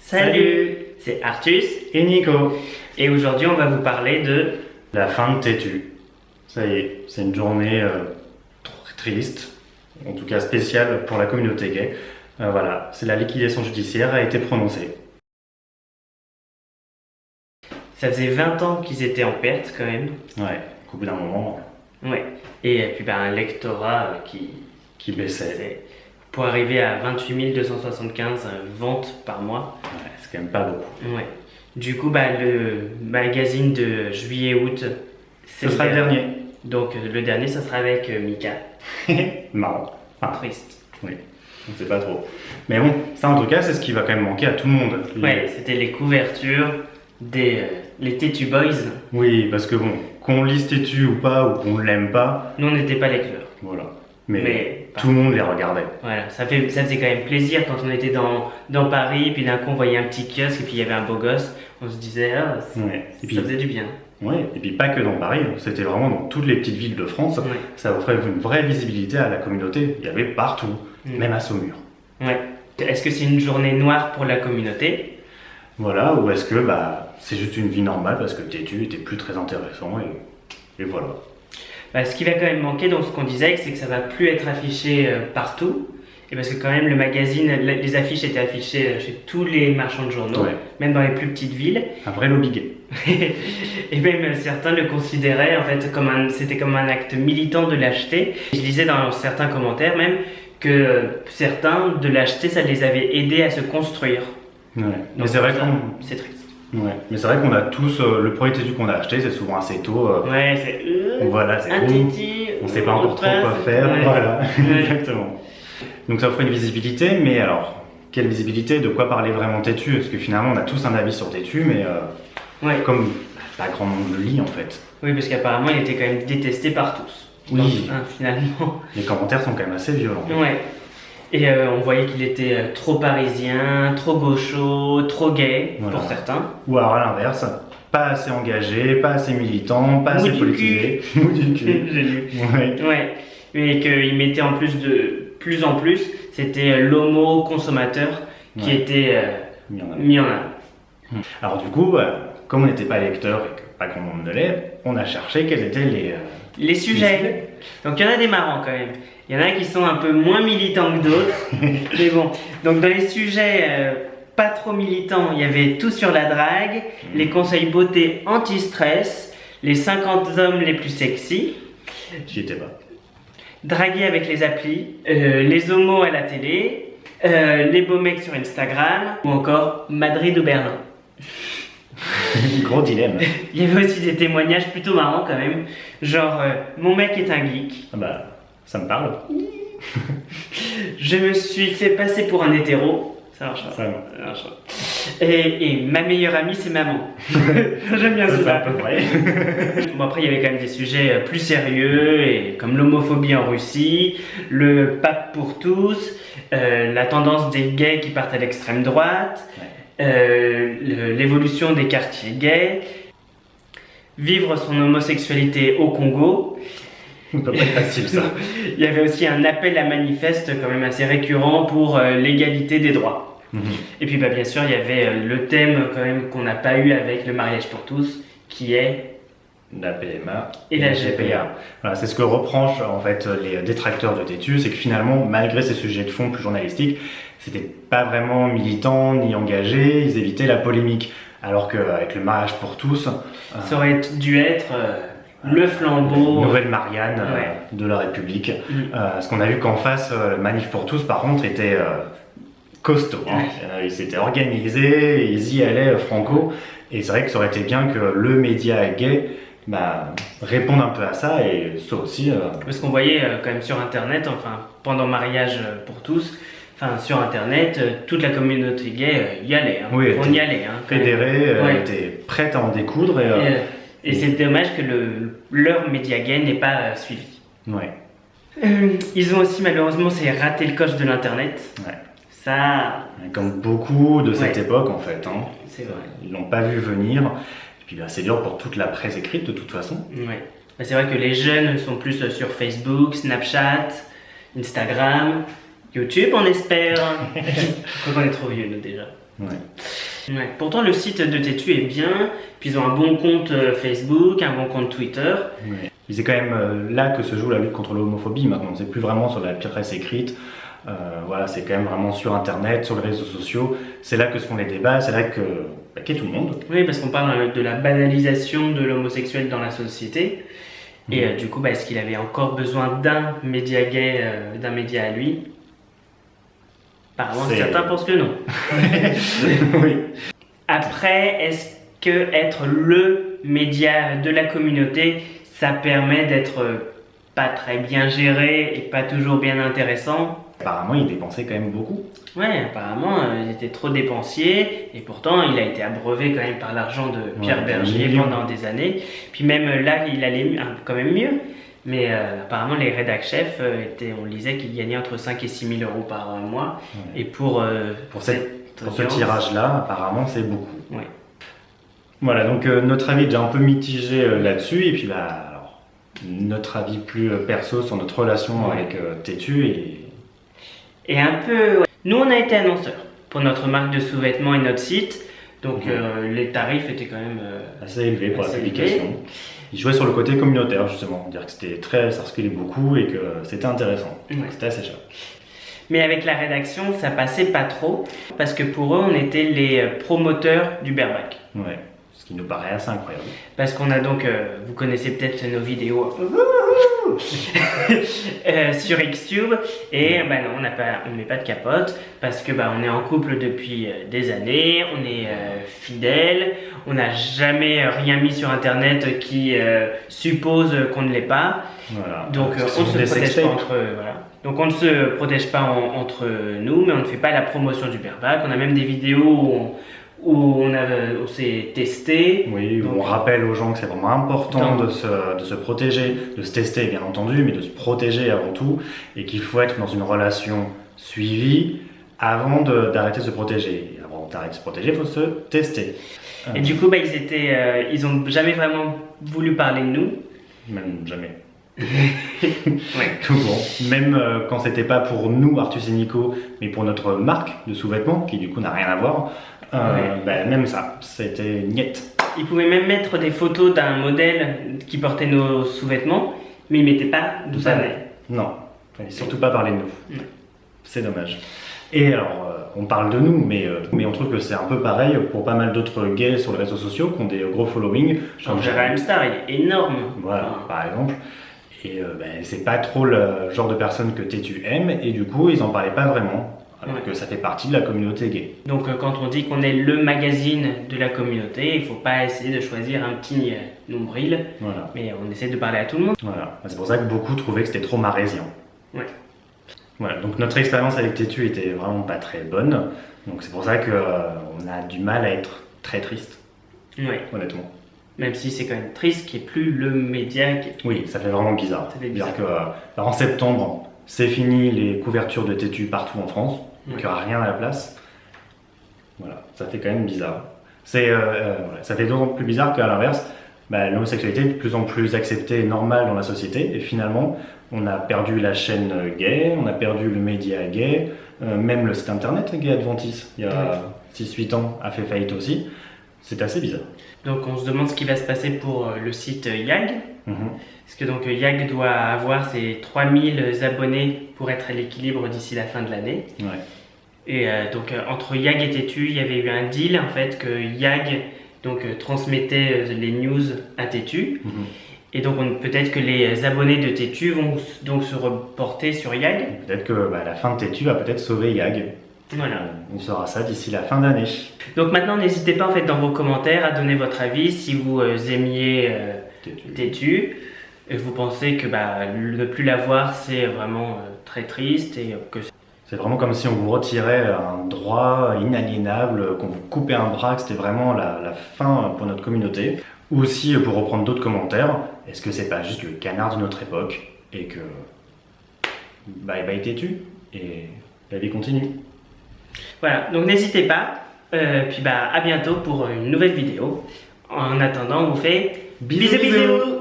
Salut, c'est Artus et Nico. Et aujourd'hui on va vous parler de la fin de Tétu. Ça y est, c'est une journée triste, en tout cas spéciale pour la communauté gay. Voilà, c'est la liquidation judiciaire a été prononcée. Ça faisait 20 ans qu'ils étaient en perte quand même. Ouais, au bout d'un moment. Ouais, et puis un lectorat qui baissait. Pour arriver à 28 275 ventes par mois. Ouais, c'est quand même pas beaucoup. Ouais. Du coup, le magazine de juillet-août, ce sera le dernier. Donc le dernier, ça sera avec Mika. Marrant. Triste. Oui, on sait pas trop. Mais bon, ça en tout cas, c'est ce qui va quand même manquer à tout le monde. Ouais, c'était les couvertures les Tétu Boys. Oui, parce que bon, qu'on lise Tétu ou pas, ou qu'on l'aime pas. Nous, on n'était pas lecteurs. Voilà. Mais tout le monde les regardait. Voilà, ça faisait quand même plaisir quand on était dans Paris, puis d'un coup on voyait un petit kiosque et puis il y avait un beau gosse. On se disait, ça faisait du bien. Ouais, et puis pas que dans Paris, c'était vraiment dans toutes les petites villes de France. Ouais. Ça offrait une vraie visibilité à la communauté. Il y avait partout, même à Saumur. Ouais. Est-ce que c'est une journée noire pour la communauté? Voilà, ou est-ce que c'est juste une vie normale parce que Tétu était plus très intéressant et voilà. Ce qui va quand même manquer dans ce qu'on disait, c'est que ça va plus être affiché partout. Et parce que quand même le magazine, les affiches étaient affichées chez tous les marchands de journaux, même dans les plus petites villes. Un vrai lobby gay. Et même certains le considéraient en fait c'était comme un acte militant de l'acheter. Je lisais dans certains commentaires même que certains de l'acheter, ça les avait aidés à se construire. Ouais. Mais c'est vrai c'est triste. Ouais, mais c'est vrai qu'on a tous le premier Tétu qu'on a acheté, c'est souvent assez tôt. Ouais, c'est voilà, c'est un Tétu. On sait pas encore trop quoi faire. Ouais. Voilà, exactement. Donc ça offre une visibilité, mais alors quelle visibilité? De quoi parler vraiment Tétu? Parce que finalement on a tous un avis sur Tétu, mais comme pas grand monde le lit en fait. Oui, parce qu'apparemment il était quand même détesté par tous. Oui. Donc, finalement. Les commentaires sont quand même assez violents. Ouais. Et on voyait qu'il était trop parisien, trop gaucho, trop gay, pour certains. Ou alors à l'inverse, pas assez engagé, pas assez militant, pas assez politisé. Mou du cul. J'ai lu. Ouais. Et qu'il mettait en plus en plus, c'était l'homo consommateur qui était mis en avant. Alors du coup, comme on n'était pas lecteur et que pas grand monde ne l'est, on a cherché quels étaient les sujets. Donc il y en a des marrants quand même. Il y en a qui sont un peu moins militants que d'autres. Mais bon, donc dans les sujets pas trop militants, il y avait tout sur la drague, les conseils beauté anti-stress, les 50 hommes les plus sexy. J'y étais pas. Draguer avec les applis, les homos à la télé, les beaux mecs sur Instagram, ou encore Madrid ou Berlin. Gros dilemme. Il y avait aussi des témoignages plutôt marrants quand même, genre mon mec est un geek. Ça me parle. Je me suis fait passer pour un hétéro. Ça marche pas. Ça marche pas. Et ma meilleure amie c'est maman. J'aime bien ça. C'est un peu vrai. Bon, après il y avait quand même des sujets plus sérieux, comme l'homophobie en Russie, le pape pour tous, la tendance des gays qui partent à l'extrême droite, l'évolution des quartiers gays, vivre son homosexualité au Congo. Ça peut pas être facile ça. Il y avait aussi un appel à manifeste quand même assez récurrent pour l'égalité des droits. Et puis bien sûr il y avait le thème quand même qu'on n'a pas eu avec le mariage pour tous, qui est la PMA et la GPA. Voilà, c'est ce que reprochent en fait les détracteurs de Tétu, c'est que finalement malgré ces sujets de fond plus journalistiques, c'était pas vraiment militant ni engagé, ils évitaient la polémique. Alors qu'avec le mariage pour tous, ça aurait dû être le flambeau. Nouvelle Marianne de la République. Ce qu'on a vu qu'en face, le manif pour tous par contre était costaud. Ils s'étaient organisés, ils y allaient franco. Et c'est vrai que ça aurait été bien que le média gay réponde un peu à ça, et ça aussi. Parce qu'on voyait quand même sur internet, pendant mariage pour tous, sur internet, toute la communauté gay y allait. On y allait. Fédérée, était prête à en découdre. Et c'est dommage que leur média gay n'ait pas suivi. Ouais. Ils ont aussi malheureusement raté le coche de l'internet. Ouais. Ça. Comme beaucoup de cette époque en fait. C'est vrai. Ils l'ont pas vu venir. Et puis c'est dur pour toute la presse écrite de toute façon. Ouais. C'est vrai que les jeunes sont plus sur Facebook, Snapchat, Instagram, YouTube on espère. Je crois qu'on est trop vieux nous déjà. Ouais. Pourtant, le site de Tétu est bien, puis ils ont un bon compte Facebook, un bon compte Twitter. Ouais. C'est quand même là que se joue la lutte contre l'homophobie maintenant. C'est plus vraiment sur la presse écrite. Voilà, c'est quand même vraiment sur Internet, sur les réseaux sociaux. C'est là que se font les débats, c'est là qu'est tout le monde. Oui, parce qu'on parle de la banalisation de l'homosexuel dans la société. Et du coup, est-ce qu'il avait encore besoin d'un média gay, d'un média à lui? Apparemment, certains pensent que non. Oui. Après, est-ce que être le média de la communauté, ça permet d'être pas très bien géré et pas toujours bien intéressant? Apparemment, il dépensait quand même beaucoup. Ouais, apparemment, il était trop dépensier et pourtant, il a été abreuvé quand même par l'argent de Pierre Bergier pendant des années. Puis même là, il allait quand même mieux. Mais apparemment, les rédac chefs, on lisait qu'ils gagnaient entre 5 et 6 000 euros par mois. Ouais. Et pour ce tirage-là, apparemment, c'est beaucoup. Ouais. Voilà, donc notre avis est déjà un peu mitigé là-dessus. Et puis, alors, notre avis plus perso sur notre relation avec Tétu et un peu... Nous, on a été annonceurs pour notre marque de sous-vêtements et notre site. Donc, les tarifs étaient quand même... assez élevés pour la publication. Il jouait sur le côté communautaire, justement. Dire que ça circulait beaucoup et que c'était intéressant. Ouais. C'était assez cher. Mais avec la rédaction, ça passait pas trop. Parce que pour eux, on était les promoteurs du bareback. Ouais. Ce qui nous paraît assez incroyable. Parce qu'on a donc... vous connaissez peut-être nos vidéos... sur Xtube et on met pas de capote parce que on est en couple depuis des années, on est fidèles, on n'a jamais rien mis sur internet qui suppose qu'on ne l'est pas. Voilà. Donc on ne se protège pas entre Donc on ne se protège pas entre nous, mais on ne fait pas la promotion du bareback. On a même des vidéos où on s'est testé. Oui, où on rappelle aux gens que c'est vraiment important de se protéger, de se tester bien entendu, mais de se protéger avant tout, et qu'il faut être dans une relation suivie avant d'arrêter de se protéger. Et avant d'arrêter de se protéger, il faut se tester. Et du coup, ils ont jamais vraiment voulu parler de nous. Même jamais. Ouais. Tout bon. Même quand c'était pas pour nous, Artus et Nico, mais pour notre marque de sous-vêtements, qui du coup n'a rien à voir, même ça, c'était niette. Ils pouvaient même mettre des photos d'un modèle qui portait nos sous-vêtements, mais ils mettaient pas d'où ça venait. Non, fallait surtout pas parler de nous. C'est dommage. Et alors, on parle de nous, mais on trouve que c'est un peu pareil pour pas mal d'autres gays sur les réseaux sociaux qui ont des gros following. Genre Jérémy Star, il est énorme. Voilà, par exemple. Et c'est pas trop le genre de personne que Tétu aime, et du coup, ils en parlaient pas vraiment. Alors que ça fait partie de la communauté gay. Donc quand on dit qu'on est le magazine de la communauté, il ne faut pas essayer de choisir un petit nombril, mais on essaie de parler à tout le monde. Voilà, c'est pour ça que beaucoup trouvaient que c'était trop marésien. Ouais. Voilà, donc notre expérience avec Tétu était vraiment pas très bonne, donc c'est pour ça qu'on a du mal à être très triste, honnêtement. Même si c'est quand même triste qu'il n'y ait plus le média. Oui, ça fait vraiment bizarre. C'est-à-dire qu'en septembre, c'est fini les couvertures de Tétu partout en France, donc il n'y aura rien à la place. Voilà, ça fait quand même bizarre. Ça fait d'autant plus bizarre qu'à l'inverse, l'homosexualité est de plus en plus acceptée et normale dans la société, et finalement, on a perdu la chaîne gay, on a perdu le média gay, même le site internet Gay Adventis, il y a 6-8 ans, a fait faillite aussi. C'est assez bizarre. Donc on se demande ce qui va se passer pour le site YAG. Parce que donc YAG doit avoir ses 3000 abonnés pour être à l'équilibre d'ici la fin de l'année. Et donc entre YAG et Tétu, il y avait eu un deal en fait que YAG transmettait les news à Tétu. Et donc peut-être que les abonnés de Tétu vont donc se reporter sur YAG. Peut-être que la fin de Tétu va peut-être sauver YAG. Voilà. On saura ça d'ici la fin d'année. Donc maintenant, n'hésitez pas en fait dans vos commentaires à donner votre avis si vous aimiez Tétu. Et vous pensez que ne plus la voir c'est vraiment très triste et que c'est vraiment comme si on vous retirait un droit inaliénable, qu'on vous coupait un bras, que c'était vraiment la fin pour notre communauté. Ou aussi, pour reprendre d'autres commentaires, est-ce que c'est pas juste le canard de notre époque et que bye bye Tétu et la vie continue. Voilà, donc n'hésitez pas, puis à bientôt pour une nouvelle vidéo. En attendant, on vous fait bisous bisous.